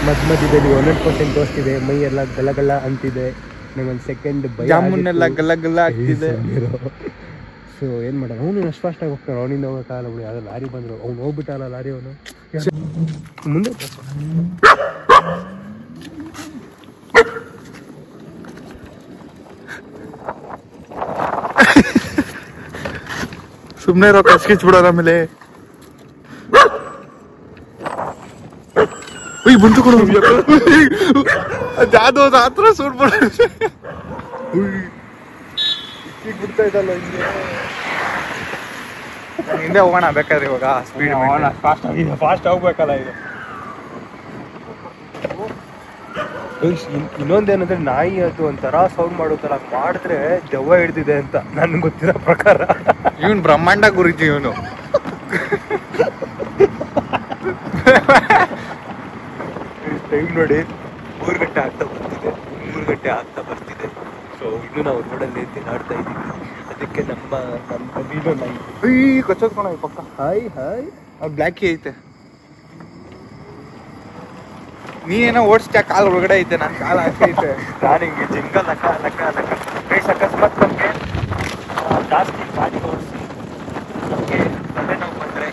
ಮಧ್ಯದಲ್ಲಿ 100% ತೋರಿಸ್ತಿದೆ, ಮೈ ಎಲ್ಲ ಗಲ್ಲ ಅಂತಿದೆ. ನನಗೊಂದು ಸೆಕೆಂಡ್ ಭಯ, ಜಾಮೂನೆಲ್ಲ ಗಲ್ಲ ಆಗ್ತಿದೆ. ಸೊ ಏನು ಮಾಡೋಣ, ಅವನು ಅಷ್ಟು ಫಾಸ್ಟಾಗಿ ಹೋಗ್ತಾನೆ, ಅವನಿಂದ ಹೋಗೋಕ್ಕಾಗಲ್ಲ ಬಿಡಿ. ಯಾವ್ದು ಲಾರಿ ಬಂದರು, ಅವ್ನು ಹೋಗ್ಬಿಟ್ಟಲ್ಲ ಲಾರಿ, ಅವನು ಮುಂದೆ ಸುಮ್ಮನೆ ಇರೋ ಕಸ್ಕಿಚ್ ಬಿಡೋರ ಆಮೇಲೆ ಬಂತು ಕೊಡು ಜಾದು ಹತ್ರ ಸುಡ್ಬಿಡ ಬಿಡ್ತಾ ಇದ್ದಲ್ಲ ಹಿಂಗೆ. ಹಿಂದೆ ಹೋಗೋಣ ಬೇಕಾದ್ರೆ ಇವಾಗ ಸ್ಪೀಡ್ ಫಾಸ್ಟ್ ಹೋಗ್ಬೇಕಲ್ಲ ಇದು. ಇನ್ನೊಂದೇನಂದ್ರೆ ನಾಯಿ ಅದು ಒಂಥರ ಸೌಂಡ್ ಮಾಡೋತರ ಮಾಡಿದ್ರೆ ದೆವ್ವ ಹಿಡ್ದಿದೆ ಅಂತ ನನ್ಗೆ ಗೊತ್ತಿರೋ ಪ್ರಕಾರ. ಇವನ್ ಬ್ರಹ್ಮಾಂಡ ಗುರುಜಿ ಇವನು. ಟೈಮ್ ನೋಡಿ 3 ಗಂಟೆ ಆಗ್ತಾ ಬರ್ತಿದೆ. ಸೊ ಇನ್ನು ನಾವು ರೋಡಲ್ಲಿ ತಿನ್ನಾಡ್ತಾ ಇದ್ದೀವಿ. ಅದಕ್ಕೆ ನಮ್ಮ ನೀನು ನಾಯಿ ಕಚ್ಚೋದ್ಕೊಣ ಪಕ್ಕ. ಹಾಯ್ ಬ್ಲ್ಯಾಕಿ ಐತೆ. ನೀನೇನೋ ಓಡಿಸ್ತಾ ಕಾಲ್ ಒಳಗಡೆ ಐತೆ, ನಾನು ಕಾಲು ಹಾಕೈತೆ. ನಾನು ಹಿಂಗೆ ಜಿಂಗಲ್ ಲಕ್ಕ ಅಕಸ್ಮಾತ್ ನಮಗೆ ಜಾಸ್ತಿ ಗಾಡಿ ಓಡಿಸಿ ನಮಗೆ ತಲೆನೋವು ಬಂದರೆ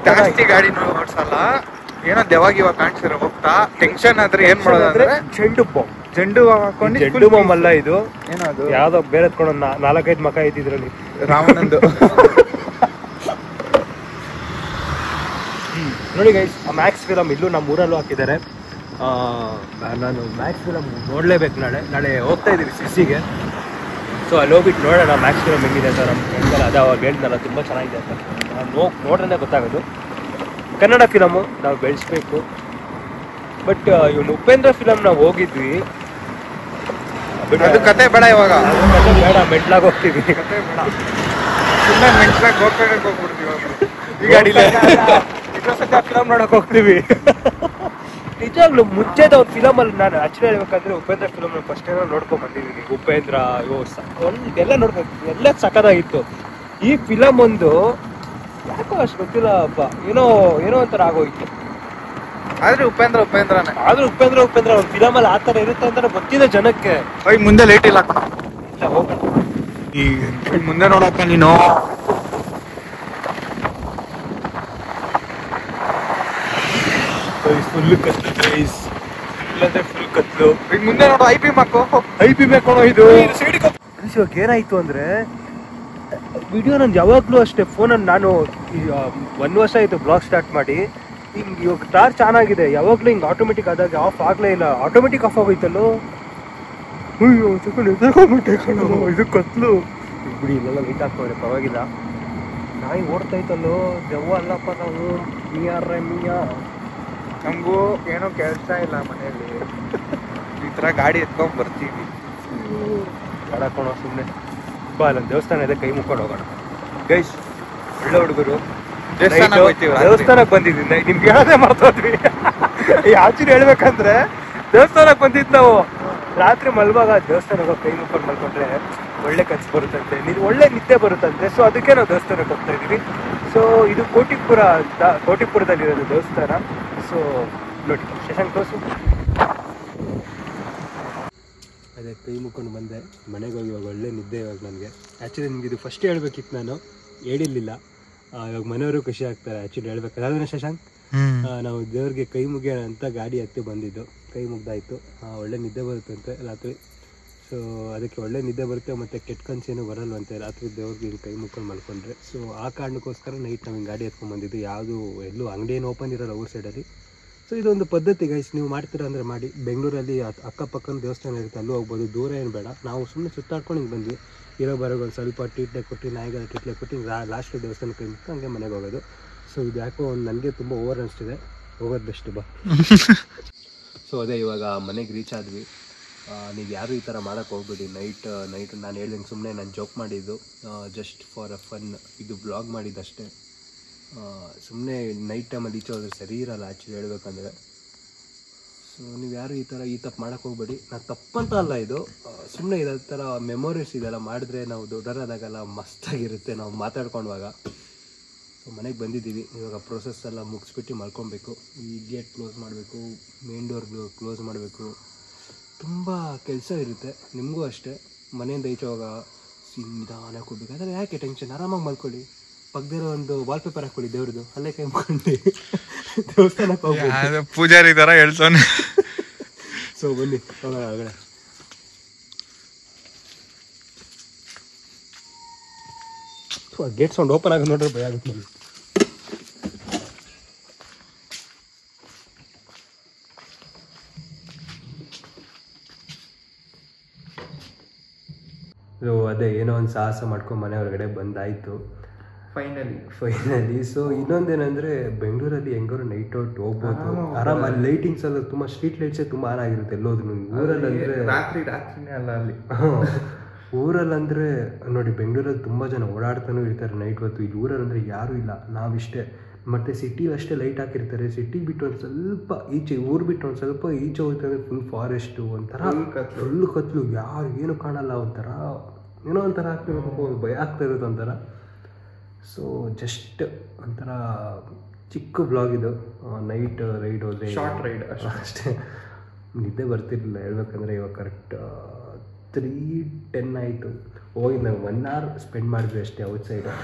ಜಾಸ್ತಿ ಗಾಡಿ ಓಡಿಸಲ್ಲ, ಏನೋ ದೆವಾಗಿವಾಗ ಕಾಣಿಸಿರೋ ಹೋಗ್ತಾ ಟೆನ್ಷನ್ ಆದ್ರೆ ಏನ್ ಮಾಡೋದಂದ್ರೆ ಜಂಡು ಹಾಕೊಂಡು. ಜಂಡು ಬಾಂಬ್ ಅಲ್ಲ ಇದು, ಏನದು ಯಾವ್ದೋ ಬೇರೆ ಎತ್ಕೊಂಡು 4-5 ಮಕ ಐತಿ ಇದ್ರಲ್ಲಿ, ರಾವಣಂದು. ನೋಡಿ ಗೈಸ್, ಮ್ಯಾಕ್ಸ್ ಫಿಲಮ್ ಇಲ್ಲೂ ನಮ್ಮ ಊರಲ್ಲೂ ಹಾಕಿದ್ದಾರೆ. ನಾನು ಮ್ಯಾಕ್ಸ್ ಫಿಲಮ್ ನೋಡಲೇಬೇಕು. ನಾಳೆ ಹೋಗ್ತಾ ಇದ್ದೀವಿ ಸಿಸಿಗೆ. ಸೊ ಅಲ್ಲಿ ಹೋಗ್ಬಿಟ್ಟು ನೋಡೋಣ ಮ್ಯಾಕ್ಸ್ ಫಿಲಮ್ ಹೆಂಗಿದೆ ಅಂತ. ನಮ್ಮ ಫ್ರೆಂಡ್ಗೆಲ್ಲ ಅದ ಅವಾಗ ಹೇಳ್ದಲ್ಲ ತುಂಬ ಚೆನ್ನಾಗಿದೆ ಅಂತ. ನಾನು ನೋಡ್ರೆ ಗೊತ್ತಾಗೋದು. ಕನ್ನಡ ಫಿಲಮು ನಾವು ಬೆಳೆಸ್ಬೇಕು. ಬಟ್ ಇವನು ಉಪೇಂದ್ರ ಫಿಲಮ್ ನಾವು ಹೋಗಿದ್ವಿ, ಅದು ಕತೆ ಬೇಡ ಇವಾಗ. ಬೇಡ, ಮೆಟ್ಲಾಗ ಹೋಗ್ತೀವಿ. ಕತೆ ಬೇಡ, ಸುಮ್ಮನೆ ಮೆಟ್ಲಾಗ ಹೋಗ್ಬಿಡ್ತೀವಿ ಈ ಗಾಡಿಲೇ. ಫಿಲಮ್ ನೋಡಕ್ ಹೋಗ್ತೀವಿ. ನಿಜವಾಗ್ಲು ಮುಂಚೆದ ಒಂದು ಫಿಲಮಲ್ಲಿ ನಾನು ಆಕ್ಚುಲಿ ಹೇಳ್ಬೇಕಂದ್ರೆ ಉಪೇಂದ್ರ ಫಿಲಮ್ ಫಸ್ಟ್ ಏನೋ ನೋಡ್ಕೊಂಡ್ ಬಂದಿದ್ದೀನಿ. ಉಪೇಂದ್ರ ಎಲ್ಲ ನೋಡ್ಬೇಕು, ಎಲ್ಲ ಸಖತ್ತಾಗಿತ್ತು. ಈ ಫಿಲಮ್ ಒಂದು ಯಾಕೋ ಅಷ್ಟು ಗೊತ್ತಿಲ್ಲ ಅಪ್ಪ, ಏನೋ ಒಂಥರ ಆಗೋಯ್ತು. ಆದ್ರೆ ಉಪೇಂದ್ರನೇ. ಆದ್ರೂ ಉಪೇಂದ್ರ ಒಂದು ಫಿಲಮಲ್ಲಿ ಆ ಥರ ಇರುತ್ತೆ ಅಂತ ಗೊತ್ತಿದೆ ಜನಕ್ಕೆ. ಮುಂದೆ ಲೇಟ್ ಇಲ್ಲ, ಹೋಗೋಣ ಈ ಮುಂದೆ ನೋಡಕ್ಕ ನೀನು. ಫುಲ್ ಕತ್ಲು ಗೈಸ್, ಇಲ್ಲಂದ್ರೆ ಫುಲ್ ಕತ್ಲು. ಈಗ ಮುಂದೆ ನೋಡು, ಐ ಪಿ ಬೇಕೋ ಇದು. ಇವಾಗ ಏನಾಯ್ತು ಅಂದ್ರೆ ವಿಡಿಯೋ ನಂದು ಯಾವಾಗಲೂ ಅಷ್ಟೇ ಫೋನಲ್ಲಿ ನಾನು 1 ವರ್ಷ ಆಯಿತು ಬ್ಲಾಗ್ ಸ್ಟಾರ್ಟ್ ಮಾಡಿ. ಹಿಂಗೆ ಇವಾಗ ಟಾರ್ಚ್ ಆನ್ ಆಗಿದೆ, ಯಾವಾಗಲೂ ಹಿಂಗೆ ಆಟೋಮೆಟಿಕ್ ಆದಾಗ ಆಫ್ ಆಗಲೇ ಇಲ್ಲ, ಆಟೋಮೆಟಿಕ್ ಆಫ್ ಆಗೋಯ್ತಲ್ಲೋ. ಅಯ್ಯೋ ಇದು ಕತ್ಲು ಬಿಡಿ, ಇಲ್ಲೆಲ್ಲ ಲೈಟ್ ಹಾಕೋರೆ ಪರವಾಗಿಲ್ಲ. ನಾಯಿ ಓಡ್ತಾ ಇತ್ತಲ್ಲೋ, ದೆವ್ವ ಅಲ್ಲಪ್ಪ ನಾವು. ಮಿಯಾ ನಮಗೂ ಏನೋ ಕೆಲಸ ಇಲ್ಲ ಮನೆಯಲ್ಲಿ, ಈ ಥರ ಗಾಡಿ ಎತ್ಕೊಂಡ್ ಬರ್ತೀವಿ. ಹಾಕೋಣ ಸುಮ್ಮನೆ ಬಾ, ಅಲ್ಲೊಂದು ದೇವಸ್ಥಾನ ಇದೆ, ಕೈ ಮುಕ್ಕೊಂಡು ಹೋಗೋಣ ಗೈಸ್. ಒಳ್ಳೆ ಹುಡುಗರು, ದೇವಸ್ಥಾನಕ್ಕೆ ಬಂದಿದ್ದೀನಿ. ನಿಮ್ಗೆ ಹೇಳೋದೇ ಮರ್ತೋದ್ವಿ. ಆಕ್ಚುಲಿ ಹೇಳ್ಬೇಕಂದ್ರೆ ದೇವಸ್ಥಾನಕ್ಕೆ ಬಂದಿದ್ದು ನಾವು. ರಾತ್ರಿ ಮಲ್ವಾಗ ದೇವಸ್ಥಾನಕ್ಕೆ ಕೈ ಮುಕ್ಕೊಂಡು ಮಲ್ಕೊಂಡ್ರೆ ಒಳ್ಳೆ ಕನಸು ಬರುತ್ತಂತೆ, ಒಳ್ಳೆ ನಿದ್ದೆ ಬರುತ್ತಂತೆ. ಸೊ ಅದಕ್ಕೆ ನಾವು ದೇವಸ್ಥಾನಕ್ಕೆ ಹೋಗ್ತಾ ಇದ್ದೀವಿ. ಸೊ ಇದು ಕೋಟಿಪುರದಲ್ಲಿರೋದು ದೇವಸ್ಥಾನ. ಸೊ ನೋಡಿ, ಶಶಾಂಕ್ ತೋರಿಸು. ಅದೇ ಕೈ ಮುಕ್ಕೊಂಡು ಬಂದೆ, ಮನೆಗೆ ಹೋಗಿ ಇವಾಗ ಒಳ್ಳೆ ನಿದ್ದೆ. ಇವಾಗ ನನಗೆ ಆ್ಯಕ್ಚುಲಿ ನಿಮ್ಗೆ ಇದು ಫಸ್ಟ್ ಹೇಳ್ಬೇಕಿತ್ತು, ನಾನು ಹೇಳಿರಲಿಲ್ಲ. ಇವಾಗ ಮನೆಯವರು ಖುಷಿ ಆಗ್ತಾರೆ ಆ್ಯಕ್ಚುಲಿ ಹೇಳ್ಬೇಕಾದ್ರೆ. ಅದನ್ನ ಶಶಾಂಕ್, ನಾವು ದೇವ್ರಿಗೆ ಕೈ ಮುಗಿಯೋಣ ಅಂತ ಗಾಡಿ ಹತ್ತಿ ಬಂದಿದ್ದು, ಕೈ ಮುಗ್ದಾಯಿತು. ಒಳ್ಳೆ ನಿದ್ದೆ ಬರುತ್ತಂತೆ ರಾತ್ರಿ. ಸೊ ಅದಕ್ಕೆ ಒಳ್ಳೆ ನಿದ್ದೆ ಬರುತ್ತೆ, ಮತ್ತು ಕೆಟ್ಟ ಕನಸೇನು ಬರಲ್ವಂತೆ ರಾತ್ರಿ ದೇವ್ರಿಗೆ ಹಿಂಗೆ ಕೈ ಮುಕ್ಕೊಂಡು ಮಲ್ಕೊಂಡ್ರೆ. ಸೊ ಆ ಕಾರಣಕ್ಕೋಸ್ಕರ ನೈಟ್ ನಾವು ಹಿಂಗೆ ಗಾಡಿ ಎತ್ಕೊಂಡು ಬಂದಿದ್ದು. ಯಾವುದು ಎಲ್ಲೂ ಅಂಗಡಿ ಏನು ಓಪನ್ ಇರೋಲ್ಲ ಊರ್ ಸೈಡಲ್ಲಿ. ಸೊ ಇದೊಂದು ಪದ್ಧತಿ ಗೈಸ್, ನೀವು ಮಾಡ್ತೀರಾ ಅಂದರೆ ಮಾಡಿ. ಬೆಂಗಳೂರಲ್ಲಿ ಅಕ್ಕಪಕ್ಕನ ದೇವಸ್ಥಾನ ಇರುತ್ತೆ, ಅಲ್ಲೂ ಹೋಗ್ಬೋದು, ದೂರ ಏನು ಬೇಡ. ನಾವು ಸುಮ್ಮನೆ ಸುತ್ತಾಡ್ಕೊಂಡು ಹಿಂಗೆ ಬಂದ್ವಿ. ಇರೋ ಬರೋದು ಸ್ವಲ್ಪ ಟ್ರೀಟ್ಲೆ ಕೊಟ್ಟು, ನಾಯಿಗಳ ಟ್ರೀಟ್ಲೆ ಕೊಟ್ಟು ಹಿಂಗೆ ಲಾಸ್ಟ್ ದೇವಸ್ಥಾನಕ್ಕೆ ಕೈ ಮುಕ್ಕು ಹಂಗೆ ಮನೆಗೆ ಹೋಗೋದು. ಸೊ ಇದು ಯಾಕೋ ಒಂದು ನನಗೆ ತುಂಬ ಓವರ್ ಅನಿಸ್ತಿದೆ, ಹೋಗೋದು ಬೆಸ್ಟ್ ಬಾ. ಸೊ ಅದೇ ಇವಾಗ ಮನೆಗೆ ರೀಚ್ ಆದ್ವಿ. ನೀವು ಯಾರು ಈ ಥರ ಮಾಡೋಕ್ಕೆ ಹೋಗ್ಬೇಡಿ. ನೈಟ್ ನಾನು ಹೇಳ್ದಂಗೆ ಸುಮ್ಮನೆ ನಾನು ಜೋಕ್ ಮಾಡಿದ್ದು, ಜಸ್ಟ್ ಫಾರ್ ಅ ಫನ್. ಇದು ಬ್ಲಾಗ್ ಮಾಡಿದ್ದಷ್ಟೇ. ಸುಮ್ಮನೆ ನೈಟ್ ಟೈಮಲ್ಲಿ ಈಚೆ ಹೋದ್ರೆ ಸರಿ ಇರಲ್ಲ ಆ್ಯಕ್ಚುಲಿ ಹೇಳ್ಬೇಕಂದ್ರೆ. ಸೊ ನೀವು ಯಾರು ಈ ತಪ್ಪು ಮಾಡೋಕ್ಕೆ ಹೋಗ್ಬೇಡಿ. ನಾನು ತಪ್ಪಂತ ಅಲ್ಲ, ಇದು ಸುಮ್ಮನೆ ಇದೇ ಥರ ಮೆಮೊರೀಸ್ ಇದೆಲ್ಲ ಮಾಡಿದ್ರೆ ನಾವು ದೊಡ್ಡರಾದಾಗೆಲ್ಲ ಮಸ್ತಾಗಿರುತ್ತೆ ನಾವು ಮಾತಾಡ್ಕೊಂಡಾಗ. ಸೊ ಮನೆಗೆ ಬಂದಿದ್ದೀವಿ, ಇವಾಗ ಪ್ರೊಸೆಸ್ ಎಲ್ಲ ಮುಗಿಸ್ಬಿಟ್ಟು ಮಲ್ಕೊಬೇಕು. ಈ ಗೇಟ್ ಕ್ಲೋಸ್ ಮಾಡಬೇಕು, ಮೇನ್ ಡೋರ್ ಕ್ಲೋಸ್ ಮಾಡಬೇಕು, ತುಂಬ ಕೆಲಸ ಇರುತ್ತೆ. ನಿಮಗೂ ಅಷ್ಟೇ, ಮನೆಯಿಂದ ಈಚೆ ಹೋಗ ನಿಧಾನಕ್ಕೆ ಹೋಗ್ಬೇಕು. ಆದರೆ ಯಾಕೆ ಟೆನ್ಷನ್, ಆರಾಮಾಗಿ ಮಲ್ಕೊಳ್ಳಿ. ಪಕ್ಕದಿರೋ ಒಂದು ವಾಲ್ಪೇಪರ್ ಹಾಕೊಳ್ಳಿ ದೇವ್ರದ್ದು, ಅಲ್ಲೇ ಕೈ ಮುಟ್ಕೊಂಡು ದೇವಸ್ಥಾನಕ್ಕೆ ಹೋಗ್ಬೇಕು. ಪೂಜಾರಿ ಥರ ಹೇಳ್ತಾನೆ. ಸೊ ಬನ್ನಿ ಹೋಗೋಣ ಹೊರಗಡೆ. ಗೇಟ್ ಸೌಂಡ್ ಓಪನ್ ಆಗಿ ನೋಡ್ರೆ ಭಯ ಆಗುತ್ತೆ ನನಗೆ. ಸೊ ಅದೇ ಏನೋ ಒಂದು ಸಾಹಸ ಮಾಡ್ಕೊಂಡು ಮನೆ ಹೊರಗಡೆ ಬಂದಾಯಿತು ಫೈನಲಿ. ಸೊ ಇನ್ನೊಂದೇನಂದರೆ ಬೆಂಗಳೂರಲ್ಲಿ ಹೆಂಗಾರು ನೈಟ್ ಔಟ್ ಹೋಗ್ಬೋದು ಆರಾಮಾಗಿ. ಲೈಟಿಂಗ್ಸ್ ಎಲ್ಲ ತುಂಬ ಸ್ಟ್ರೀಟ್ ಲೈಟ್ಸೇ ತುಂಬ ಆನ್ ಆಗಿರುತ್ತೆ ಎಲ್ಲೋದ್ರು. ಊರಲ್ಲಿ ಅಂದರೆ ರಾತ್ರಿನೇ ಅಲ್ಲ ಅಲ್ಲಿ. ಊರಲ್ಲಂದರೆ ನೋಡಿ, ಬೆಂಗಳೂರಲ್ಲಿ ತುಂಬ ಜನ ಓಡಾಡ್ತಾನೂ ಇರ್ತಾರೆ ನೈಟ್ ಹೊತ್ತು. ಇಲ್ಲಿ ಊರಲ್ಲಂದರೆ ಯಾರೂ ಇಲ್ಲ, ನಾವಿಷ್ಟೇ. ಮತ್ತು ಸಿಟಿಲಿ ಅಷ್ಟೇ ಲೈಟ್ ಹಾಕಿರ್ತಾರೆ. ಸಿಟಿ ಬಿಟ್ಟು ಒಂದು ಸ್ವಲ್ಪ ಈಚೆ, ಊರು ಬಿಟ್ಟು ಒಂದು ಸ್ವಲ್ಪ ಈಚೆ ಹೋಗ್ತಾರೆ, ಫುಲ್ ಫಾರೆಸ್ಟು, ಒಂಥರ ಫುಲ್ ಕತ್ಲು, ಯಾರು ಏನು ಕಾಣಲ್ಲ, ಒಂಥರ ಏನೋ ಒಂಥರ ಆಗ್ತಿರೋದು, ಭಯ ಆಗ್ತಾ ಇರೋದು ಒಂಥರ. ಸೊ ಜಸ್ಟ್ ಒಂಥರ ಚಿಕ್ಕ ಬ್ಲಾಗ್ ಇದು. ನೈಟ್ ರೈಡ್ ಹೋದರೆ, ಶಾರ್ಟ್ ರೈಡ್ ಅಷ್ಟೇ. ನಿದ್ದೆ ಬರ್ತಿರ್ಲಿಲ್ಲ ಹೇಳ್ಬೇಕಂದ್ರೆ. ಇವಾಗ ಕರೆಕ್ಟ್ 3:10 ಆಯಿತು. ಹೋಗಿ ನಾವು 1 hour ಸ್ಪೆಂಡ್ ಮಾಡಿದ್ವಿ ಅಷ್ಟೇ ಔಟ್ಸೈಡು.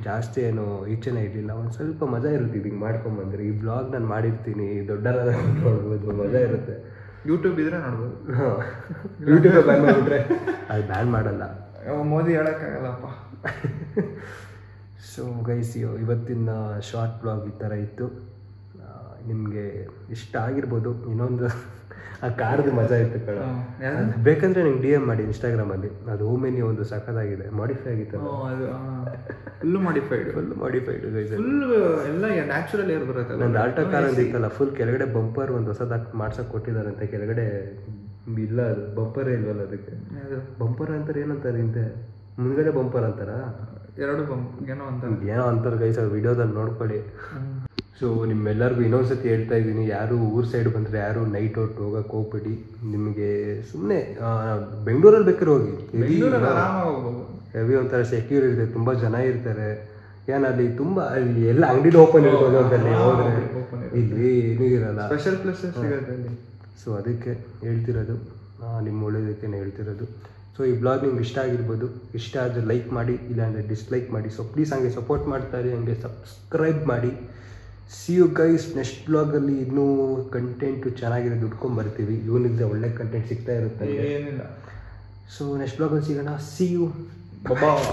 ಜಾಸ್ತಿ ಏನು ಈಚೆನೇ ಇರಲಿಲ್ಲ. ಒಂದು ಸ್ವಲ್ಪ ಮಜಾ ಇರುತ್ತೆ ಹಿಂಗೆ ಮಾಡ್ಕೊಂಬಂದ್ರೆ. ಈ ಬ್ಲಾಗ್ ನಾನು ಮಾಡಿರ್ತೀನಿ, ದೊಡ್ಡರಾದ ನೋಡ್ಬೋದು, ಮಜಾ ಇರುತ್ತೆ. ಯೂಟ್ಯೂಬ್ ಇದ್ರೆ ನೋಡ್ಬೋದು. ಹಾಂ, ಯೂಟ್ಯೂಬ್ ಬ್ಯಾನ್ ಮಾಡಿಬಿಟ್ರೆ ಅದು ಬ್ಯಾನ್ ಮಾಡಲ್ಲ, ಮೋದಿ ಹೇಳೋಕ್ಕಾಗಲ್ಲಪ್ಪ. ಸೊ ಗೈಸ್, ಇವತ್ತಿನ ಶಾರ್ಟ್ ಬ್ಲಾಗ್ ಈ ಥರ ಇತ್ತು. ನಿಮಗೆ ಇಷ್ಟ ಆಗಿರ್ಬೋದು. ಇನ್ನೊಂದು ಆ ಕಾರ್ದು ಮಜಾ ಇತ್ತು ಕಣ. ಬೇಕಂದ್ರೆ ನಿಂಗೆ DM ಮಾಡಿ ಇನ್ಸ್ಟಾಗ್ರಾಮಲ್ಲಿ. ಅದು ಓಮೆನಿ ಒಂದು ಸಖತ್ತಾಗಿದೆ, ಮಾಡಿಫೈ ಆಗಿತ್ತು. ಫುಲ್ ಮಾಡಿಫೈಡ್ ಗೈಸ್, ಫುಲ್ ಎಲ್ಲ ನ್ಯಾಚುರಲ್ ಏರ್ ಬರುತ್ತೆ. ನಂದು ಆಲ್ಟೋ ಕಾರ್ ಒಂದು ಇತ್ತಲ್ಲ, ಫುಲ್ ಕೆಳಗಡೆ ಬಂಪರ್ ಒಂದು ಹೊಸದಾಗಿ ಮಾಡ್ಸೋಕೆ ಕೊಟ್ಟಿದ್ದಾರಂತೆ. ಕೆಳಗಡೆ ಇಲ್ಲ, ಅದು ಬಂಪರೇ ಇಲ್ವಲ್ಲ ಅದಕ್ಕೆ. ಬಂಪರ್ ಅಂತಾರೆ, ಏನಂತಾರೆ ಹಿಂದೆ, ಮುಂದ್ಗಡೆ ಬಂಪರ್ ಅಂತಾರ, ಎರಡು ಏನೋ ಅಂತಾರೆ ಗೈಸ್. ಅದು ವಿಡಿಯೋದಲ್ಲಿ ನೋಡ್ಕೊಳ್ಳಿ. ಸೊ ನಿಮ್ಮೆಲ್ಲರಿಗೂ ಇನ್ನೊಂದ್ಸತಿ ಹೇಳ್ತಾ ಇದ್ದೀನಿ, ಯಾರು ಊರ್ ಸೈಡ್ ಬಂದರೆ ಯಾರು ನೈಟ್ ಔಟ್ ಹೋಗಕ್ಕೆ ಹೋಗ್ಬೇಡಿ. ನಿಮಗೆ ಸುಮ್ಮನೆ ಬೆಂಗಳೂರಲ್ಲಿ ಬೇಕಾದ್ರೆ ಹೋಗಿ, ಹೆವಿ ಒಂಥರ ಸೆಕ್ಯೂರ್ ಇರುತ್ತೆ, ತುಂಬ ಜನ ಇರ್ತಾರೆ. ಏನಲ್ಲಿ ತುಂಬ ಅಲ್ಲಿ ಎಲ್ಲ ಅಂಗಡಿ ಓಪನ್ ಇರ್ಬೋದು ಅಂತಲ್ಲಿ ಹೋದ್ರೆ, ಇಲ್ಲಿ ಏನೂ ಇರಲ್ಲ, ಸ್ಪೆಷಲ್ ಪ್ಲೇಸಸ್ ಸಿಗುತ್ತೆ ಅಲ್ಲಿ. ಸೊ ಅದಕ್ಕೆ ಹೇಳ್ತಿರೋದು, ನಿಮ್ಮ ಒಳ್ಳೇದಕ್ಕೆ ಹೇಳ್ತಿರೋದು. ಸೊ ಈ ಬ್ಲಾಗ್ ನಿಮ್ಗೆ ಇಷ್ಟ ಆಗಿರ್ಬೋದು. ಇಷ್ಟ ಆದರೆ ಲೈಕ್ ಮಾಡಿ, ಇಲ್ಲಾಂದರೆ ಡಿಸ್ಲೈಕ್ ಮಾಡಿ. ಸೊ ಪ್ಲೀಸ್ ಹಂಗೆ ಸಪೋರ್ಟ್ ಮಾಡ್ತಾರೆ, ಹಂಗೆ ಸಬ್ಸ್ಕ್ರೈಬ್ ಮಾಡಿ. See you guys. ನೆಕ್ಸ್ಟ್ ಬ್ಲಾಗಲ್ಲಿ ಇನ್ನೂ ಕಂಟೆಂಟು ಚೆನ್ನಾಗಿರೋದು ದುಡ್ಕೊಂಬರ್ತೀವಿ. ಇವನಿಂದ ಒಳ್ಳೆ ಕಂಟೆಂಟ್ ಸಿಗ್ತಾ ಇರುತ್ತೆ. ಏನಿಲ್ಲ. ಸೊ ನೆಕ್ಸ್ಟ್ ಬ್ಲಾಗಲ್ಲಿ ಸಿಗೋಣ. See you. ಬಾಯ್.